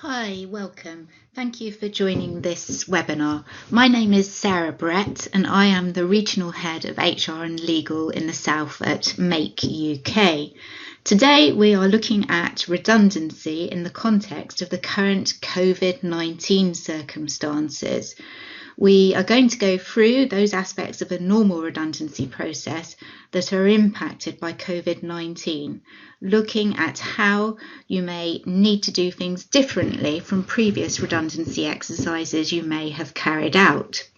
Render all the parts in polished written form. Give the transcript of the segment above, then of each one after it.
Hi, welcome. Thank you for joining this webinar. My name is Sarah Brett and I am the Regional Head of HR and Legal in the South at Make UK. Today we are looking at redundancy in the context of the current Covid-19 circumstances. We are going to go through those aspects of a normal redundancy process that are impacted by Covid-19, looking at how you may need to do things differently from previous redundancy exercises you may have carried out.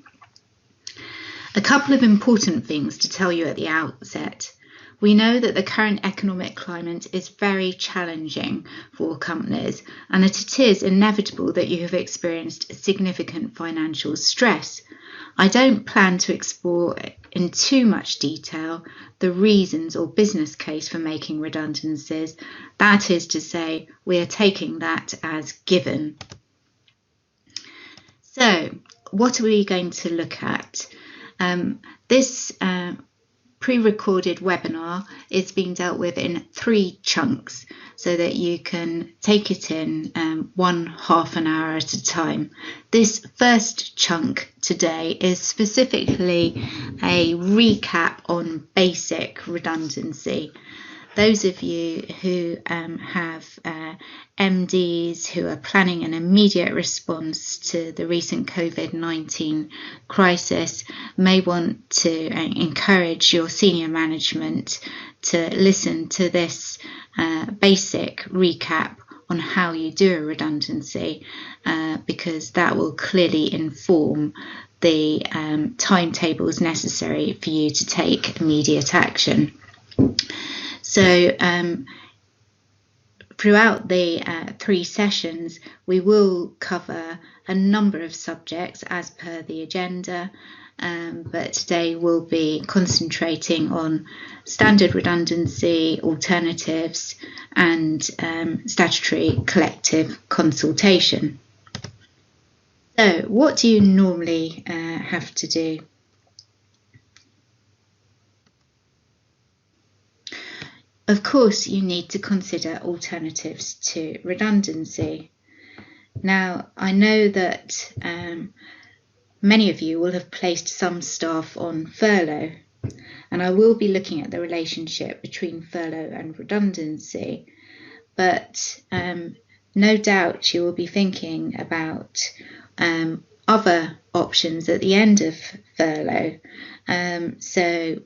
A couple of important things to tell you at the outset. We know that the current economic climate is very challenging for companies and that it is inevitable that you have experienced significant financial stress. I don't plan to explore in too much detail the reasons or business case for making redundancies. That is to say, we are taking that as given. So, what are we going to look at? This pre-recorded webinar is being dealt with in 3 chunks so that you can take it in one half an hour at a time. This first chunk today is specifically a recap on basic redundancy. Those of you who have MDs who are planning an immediate response to the recent Covid-19 crisis may want to encourage your senior management to listen to this basic recap on how you do a redundancy, because that will clearly inform the timetables necessary for you to take immediate action. So throughout the 3 sessions, we will cover a number of subjects as per the agenda, but today we'll be concentrating on standard redundancy, alternatives, and statutory collective consultation. So what do you normally have to do? Of course, you need to consider alternatives to redundancy. Now, I know that many of you will have placed some staff on furlough, and I will be looking at the relationship between furlough and redundancy, but no doubt you will be thinking about other options at the end of furlough. So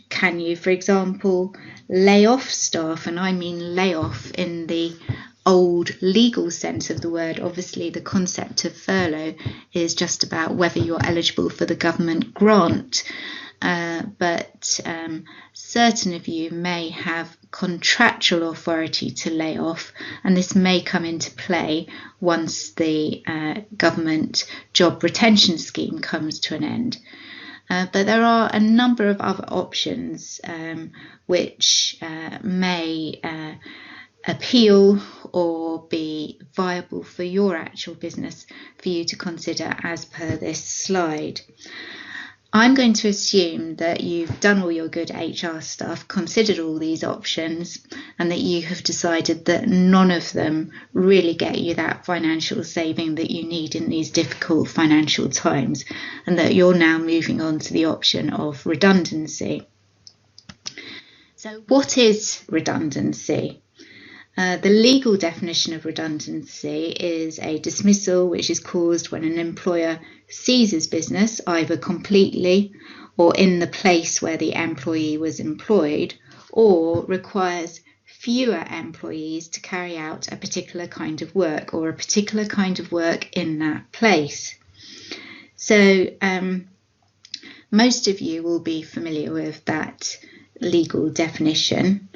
can you, for example, lay off staff? And I mean lay off in the old legal sense of the word. Obviously, the concept of furlough is just about whether you're eligible for the government grant. But certain of you may have contractual authority to lay off, and this may come into play once the government job retention scheme comes to an end. But there are a number of other options which may appeal or be viable for your actual business for you to consider as per this slide. I'm going to assume that you've done all your good HR stuff, considered all these options, and that you have decided that none of them really get you that financial saving that you need in these difficult financial times, and that you're now moving on to the option of redundancy. So what is redundancy? The legal definition of redundancy is a dismissal which is caused when an employer ceases business either completely or in the place where the employee was employed, or requires fewer employees to carry out a particular kind of work or a particular kind of work in that place. So most of you will be familiar with that legal definition.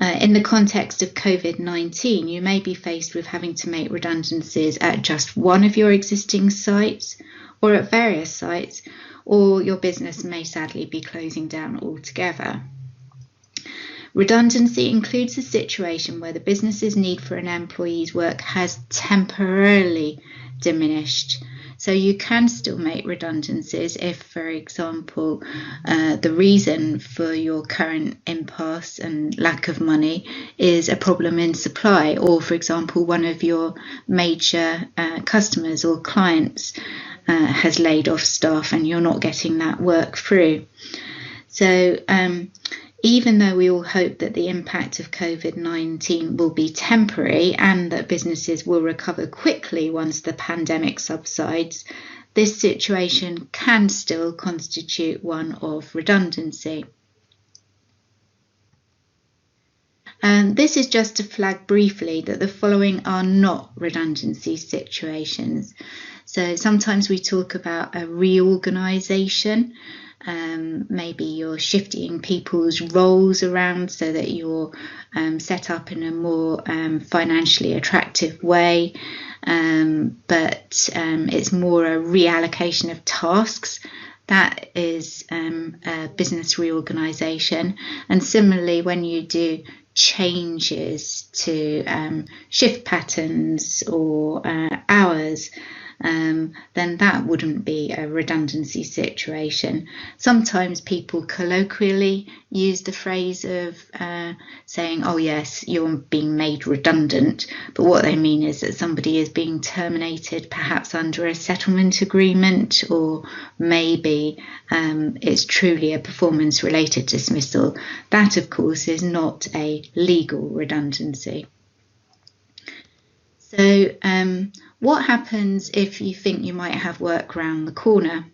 In the context of Covid-19, you may be faced with having to make redundancies at just one of your existing sites or at various sites, or your business may sadly be closing down altogether. Redundancy includes a situation where the business's need for an employee's work has temporarily diminished So you can still make redundancies if, for example, the reason for your current impasse and lack of money is a problem in supply, or, for example, one of your major customers or clients has laid off staff and you're not getting that work through. So even though we all hope that the impact of COVID-19 will be temporary and that businesses will recover quickly once the pandemic subsides, this situation can still constitute one of redundancy. This is just to flag briefly that the following are not redundancy situations. So sometimes we talk about a reorganisation. Maybe you're shifting people's roles around so that you're set up in a more financially attractive way, but it's more a reallocation of tasks. That is a business reorganisation. And similarly, when you do changes to shift patterns or hours, then that wouldn't be a redundancy situation. Sometimes people colloquially use the phrase of saying, oh yes, you're being made redundant, but what they mean is that somebody is being terminated, perhaps under a settlement agreement, or maybe it's truly a performance related dismissal. That, of course, is not a legal redundancy. So what happens if you think you might have work around the corner?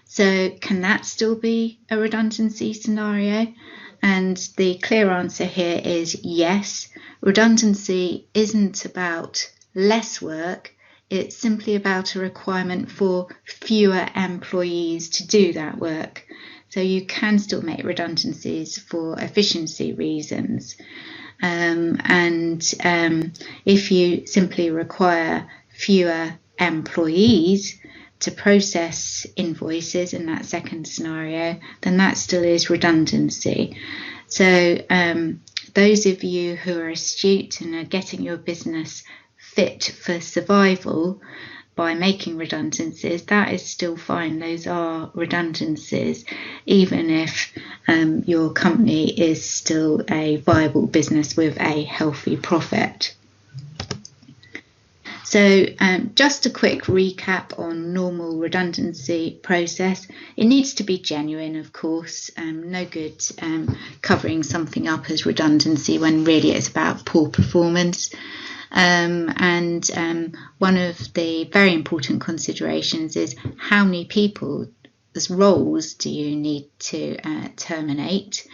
So can that still be a redundancy scenario? And the clear answer here is yes. Redundancy isn't about less work. It's simply about a requirement for fewer employees to do that work. So you can still make redundancies for efficiency reasons. If you simply require fewer employees to process invoices in that second scenario, then that still is redundancy. So those of you who are astute and are getting your business fit for survival by making redundancies, that is still fine. Those are redundancies, even if your company is still a viable business with a healthy profit. So just a quick recap on normal redundancy process. It needs to be genuine, of course. No good covering something up as redundancy when really it's about poor performance. One of the very important considerations is how many people's roles do you need to terminate,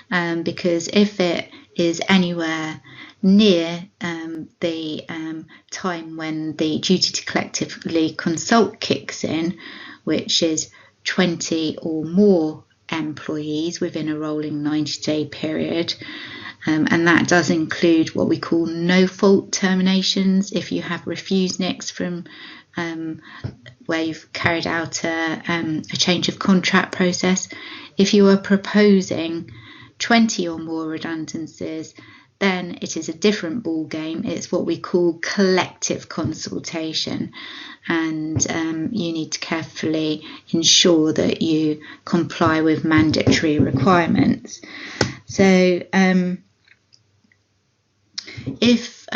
because if it is anywhere near the time when the duty to collectively consult kicks in, which is 20 or more employees within a rolling 90-day period, and that does include what we call no-fault terminations. If you have refuseniks from where you've carried out a change of contract process, if you are proposing 20 or more redundancies, then it is a different ball game. It's what we call collective consultation, and you need to carefully ensure that you comply with mandatory requirements. So if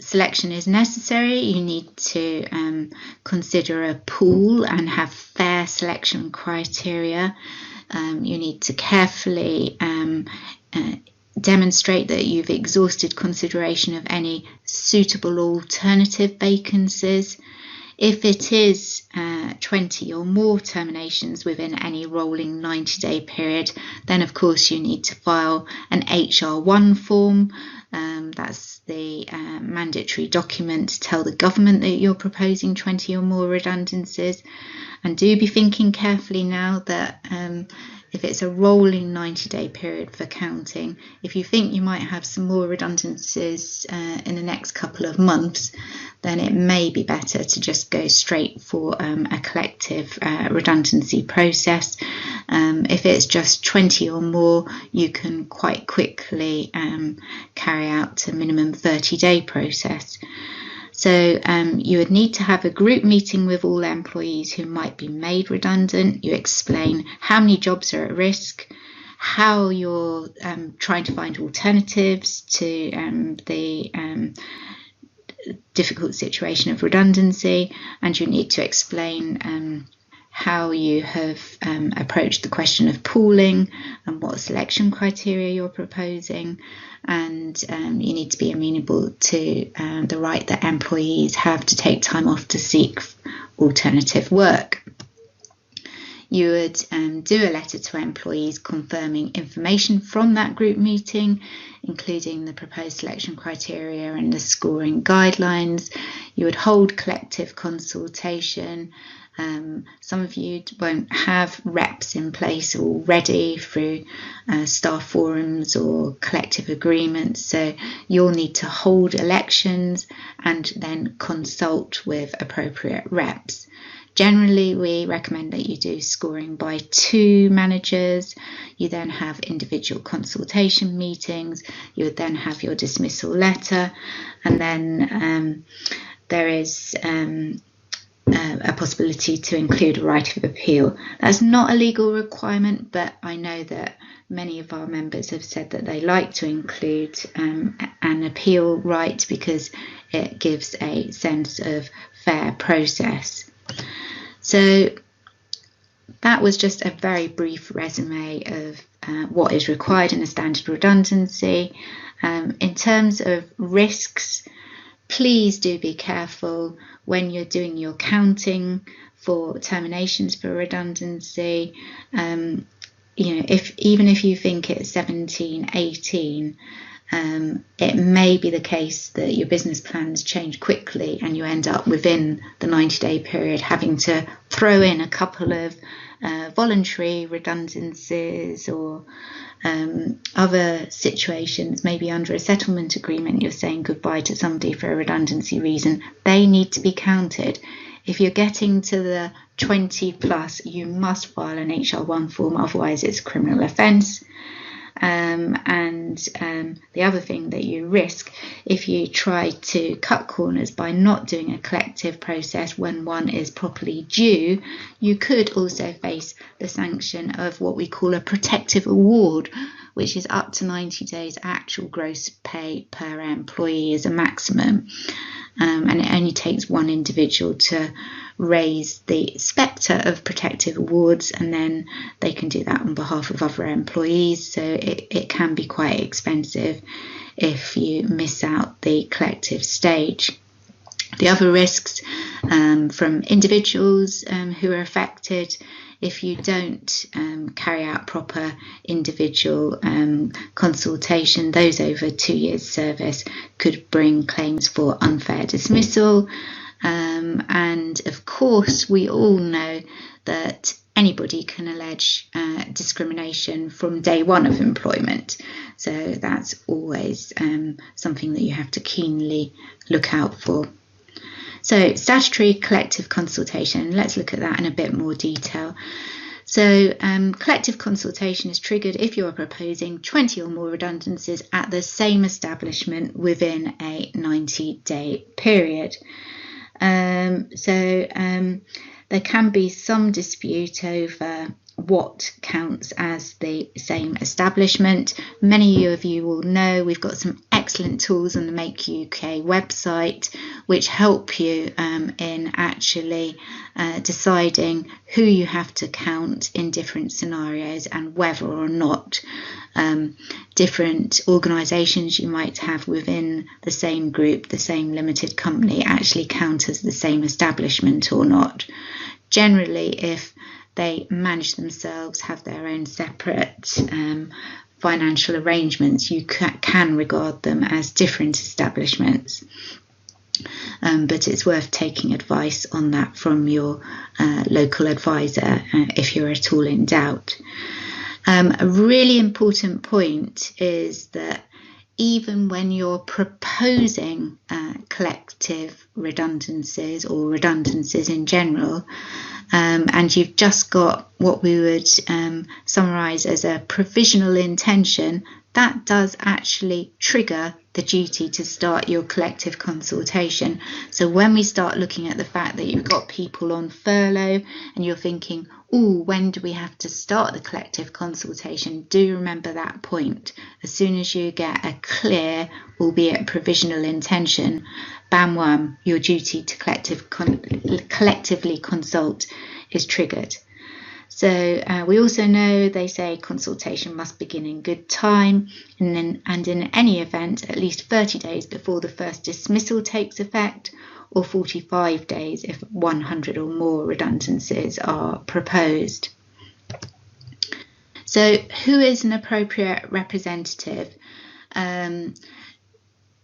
selection is necessary, you need to consider a pool and have fair selection criteria. You need to carefully demonstrate that you've exhausted consideration of any suitable alternative vacancies. If it is 20 or more terminations within any rolling 90-day period, then of course you need to file an HR1 form. That's the mandatory document to tell the government that you're proposing 20 or more redundancies. And do be thinking carefully now that if it's a rolling 90-day period for counting, if you think you might have some more redundancies in the next couple of months, then it may be better to just go straight for a collective redundancy process. If it's just 20 or more, you can quite quickly carry out a minimum 30-day process. So you would need to have a group meeting with all employees who might be made redundant. You explain how many jobs are at risk, how you're trying to find alternatives to the difficult situation of redundancy, and you need to explain how you have approached the question of pooling and what selection criteria you're proposing, and you need to be amenable to the right that employees have to take time off to seek alternative work. You would do a letter to employees confirming information from that group meeting, including the proposed selection criteria and the scoring guidelines. You would hold collective consultation. Some of you won't have reps in place already through staff forums or collective agreements, so you'll need to hold elections and then consult with appropriate reps. Generally, we recommend that you do scoring by 2 managers. You then have individual consultation meetings. You would then have your dismissal letter, and then there is a possibility to include a right of appeal. That's not a legal requirement, but I know that many of our members have said that they like to include an appeal right because it gives a sense of fair process. So that was just a very brief resume of what is required in a standard redundancy. In terms of risks, please do be careful when you're doing your counting for terminations for redundancy. Even if you think it's 17, 18, it may be the case that your business plans change quickly and you end up within the 90-day period having to throw in a couple of voluntary redundancies or other situations. Maybe under a settlement agreement you're saying goodbye to somebody for a redundancy reason. They need to be counted. If you're getting to the 20 plus, you must file an HR1 form, otherwise it's a criminal offence. The other thing that you risk if you try to cut corners by not doing a collective process when one is properly due, you could also face the sanction of what we call a protective award, which is up to 90 days actual gross pay per employee as a maximum. And it only takes one individual to raise the spectre of protective awards, and then they can do that on behalf of other employees. So it can be quite expensive if you miss out the collective stage. The other risks from individuals who are affected, if you don't carry out proper individual consultation, those over 2 years service could bring claims for unfair dismissal. And of course, we all know that anybody can allege discrimination from day one of employment. So that's always something that you have to keenly look out for. So statutory collective consultation, let's look at that in a bit more detail. So collective consultation is triggered if you are proposing 20 or more redundancies at the same establishment within a 90-day period. There can be some dispute over what counts as the same establishment. Many of you will know we've got some excellent tools on the Make UK website which help you in actually deciding who you have to count in different scenarios and whether or not different organisations you might have within the same group, the same limited company, actually count as the same establishment or not. Generally, if they manage themselves, have their own separate financial arrangements, you can regard them as different establishments. But it's worth taking advice on that from your local advisor if you're at all in doubt. A really important point is that even when you're proposing collective redundancies or redundancies in general, and you've just got what we would summarise as a provisional intention, that does actually trigger the duty to start your collective consultation. So when we start looking at the fact that you've got people on furlough and you're thinking, oh, when do we have to start the collective consultation? Do remember that point. As soon as you get a clear, albeit provisional intention, bam wham, your duty to collectively consult is triggered. So we also know they say consultation must begin in good time, and in any event at least 30 days before the first dismissal takes effect, or 45 days if 100 or more redundancies are proposed. So who is an appropriate representative?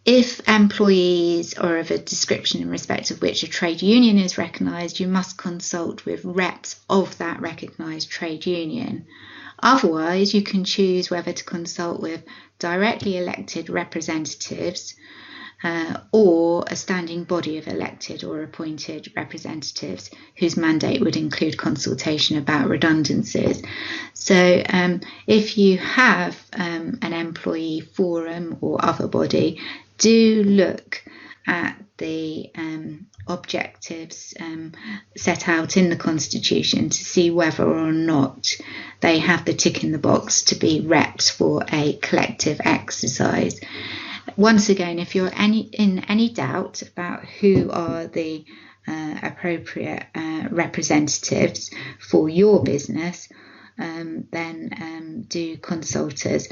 If employees are of a description in respect of which a trade union is recognised, you must consult with reps of that recognised trade union. Otherwise, you can choose whether to consult with directly elected representatives or a standing body of elected or appointed representatives whose mandate would include consultation about redundancies. So if you have an employee forum or other body, do look at the objectives set out in the Constitution to see whether or not they have the tick in the box to be reps for a collective exercise. Once again, if you're in any doubt about who are the appropriate representatives for your business, then do consult us.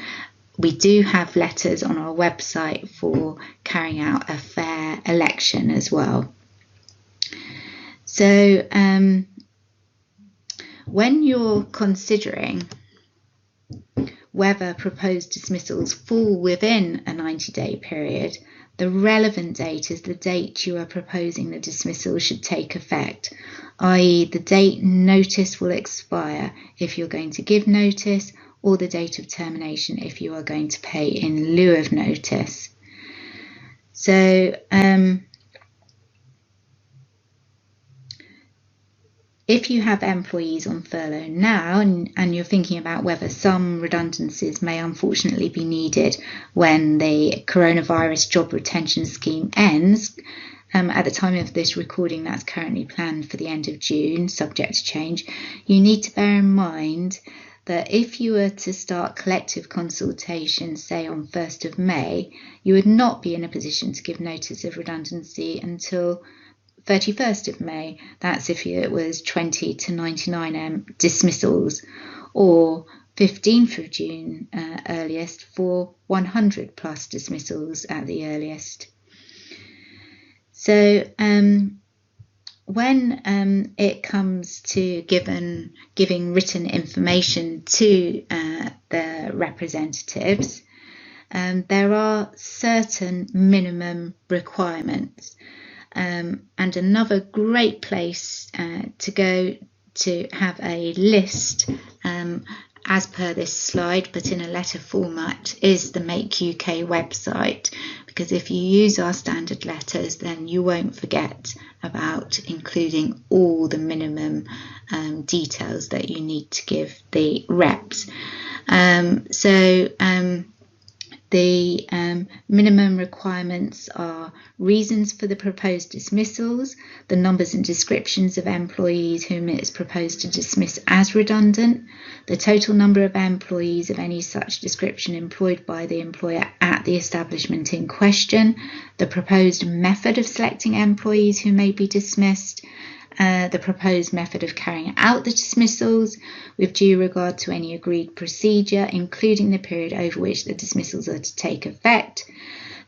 We do have letters on our website for carrying out a fair election as well. So when you're considering whether proposed dismissals fall within a 90-day period, the relevant date is the date you are proposing the dismissal should take effect, i.e. the date notice will expire if you're going to give notice, or the date of termination if you are going to pay in lieu of notice. So if you have employees on furlough now and you're thinking about whether some redundancies may unfortunately be needed when the coronavirus job retention scheme ends, at the time of this recording that's currently planned for the end of June, subject to change, you need to bear in mind that if you were to start collective consultation, say on 1st of May, you would not be in a position to give notice of redundancy until 31st of May. That's if it was 20 to 99 dismissals, or 15th of June earliest for 100 plus dismissals at the earliest. So when it comes to giving written information to the representatives, there are certain minimum requirements. And another great place to go to have a list as per this slide, but in a letter format, is the Make UK website, because if you use our standard letters, then you won't forget about including all the minimum details that you need to give the reps. The minimum requirements are reasons for the proposed dismissals, the numbers and descriptions of employees whom it is proposed to dismiss as redundant, the total number of employees of any such description employed by the employer at the establishment in question, the proposed method of selecting employees who may be dismissed, the proposed method of carrying out the dismissals with due regard to any agreed procedure, including the period over which the dismissals are to take effect,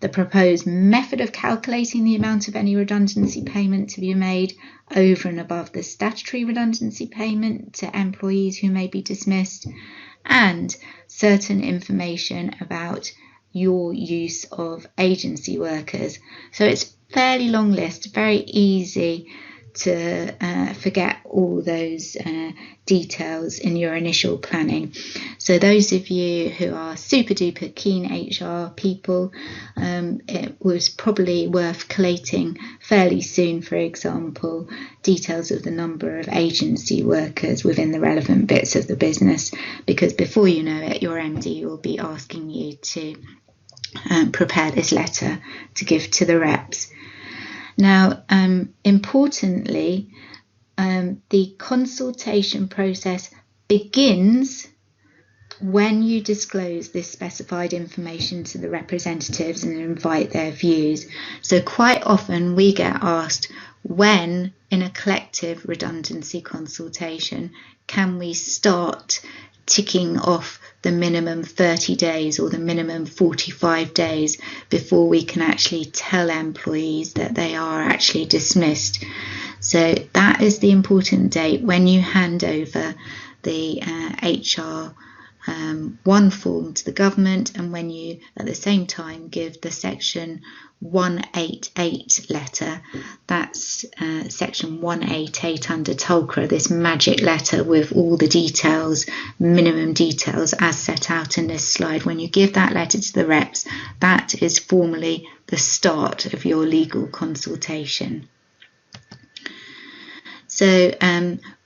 the proposed method of calculating the amount of any redundancy payment to be made over and above the statutory redundancy payment to employees who may be dismissed, and certain information about your use of agency workers. So it's a fairly long list, very easy to forget all those details in your initial planning. So those of you who are super duper keen HR people, it was probably worth collating fairly soon, for example, details of the number of agency workers within the relevant bits of the business, because before you know it, your MD will be asking you to prepare this letter to give to the reps. Now, importantly, the consultation process begins when you disclose this specified information to the representatives and invite their views. So quite often we get asked, when in a collective redundancy consultation can we start ticking off the minimum 30 days or the minimum 45 days before we can actually tell employees that they are actually dismissed. So that is the important date when you hand over the HR 1 form to the government, and when you at the same time give the section 188 letter. That's section 188 under TOLCRA, this magic letter with all the details, minimum details as set out in this slide. When you give that letter to the reps, that is formally the start of your legal consultation. So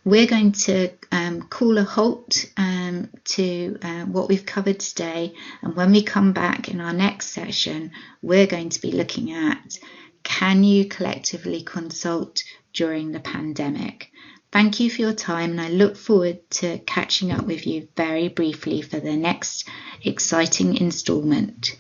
we're going to call a halt to what we've covered today, and when we come back in our next session, we're going to be looking at, can you collectively consult during the pandemic? Thank you for your time, and I look forward to catching up with you very briefly for the next exciting instalment.